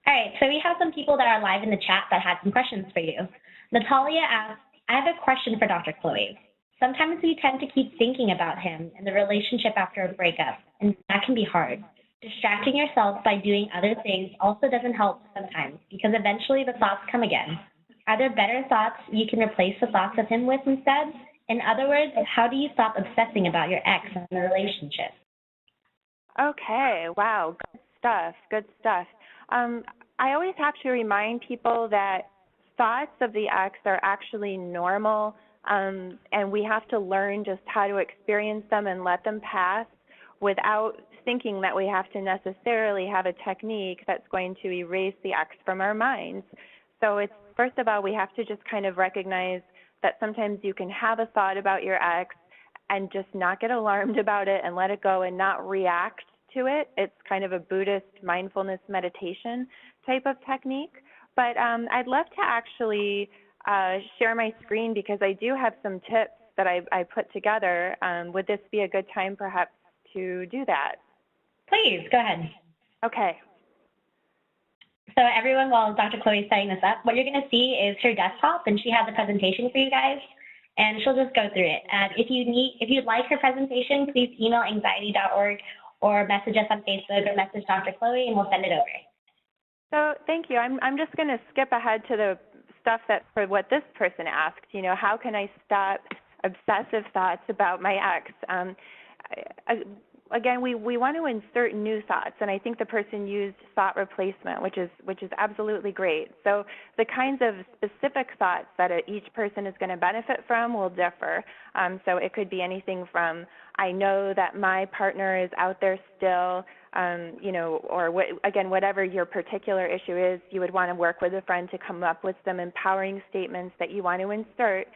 All right, so we have some people that are live in the chat that had some questions for you. Natalia asks, I have a question for Dr. Chloe. Sometimes we tend to keep thinking about him and the relationship after a breakup, and that can be hard. Distracting yourself by doing other things also doesn't help sometimes because eventually the thoughts come again. Are there better thoughts you can replace the thoughts of him with instead? In other words, how do you stop obsessing about your ex and the relationship? Okay, wow, good stuff, good stuff. I always have to remind people that thoughts of the ex are actually normal, and we have to learn just how to experience them and let them pass without thinking that we have to necessarily have a technique that's going to erase the ex from our minds. So it's, first of all, we have to just kind of recognize that sometimes you can have a thought about your ex and just not get alarmed about it and let it go and not react to it. It's kind of a Buddhist mindfulness meditation type of technique. But I'd love to actually share my screen because I do have some tips that I put together. Would this be a good time perhaps to do that? Please, go ahead. Okay. So everyone, while Dr. Chloe's setting this up, what you're going to see is her desktop, and she has a presentation for you guys, and she'll just go through it. If you'd like her presentation, please email anxiety.org or message us on Facebook or message Dr. Chloe, and we'll send it over. So thank you. I'm just going to skip ahead to the stuff that for what this person asked. You know, how can I stop obsessive thoughts about my ex? Again, we want to insert new thoughts, and I think the person used thought replacement, which is absolutely great. So the kinds of specific thoughts that each person is going to benefit from will differ. So it could be anything from, I know that my partner is out there still, you know, or again, whatever your particular issue is, you would want to work with a friend to come up with some empowering statements that you want to insert.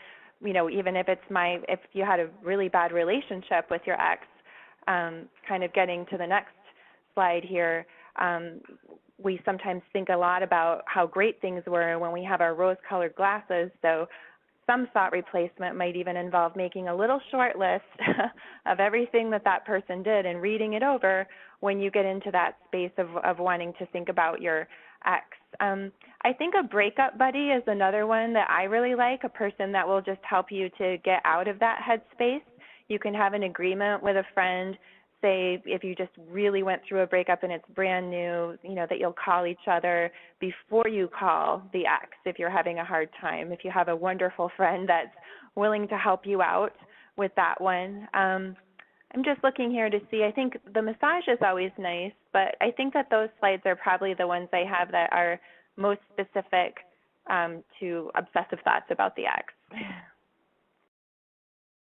You know, even if if you had a really bad relationship with your ex. Kind of getting to the next slide here, we sometimes think a lot about how great things were when we have our rose-colored glasses. So some thought replacement might even involve making a little short list of everything that person did and reading it over when you get into that space of wanting to think about your ex. I think a breakup buddy is another one that I really like, a person that will just help you to get out of that headspace. You can have an agreement with a friend, say if you just really went through a breakup and it's brand new, you know, that you'll call each other before you call the ex if you're having a hard time. If you have a wonderful friend that's willing to help you out with that one. I'm just looking here to see, I think the massage is always nice, but I think that those slides are probably the ones I have that are most specific to obsessive thoughts about the ex.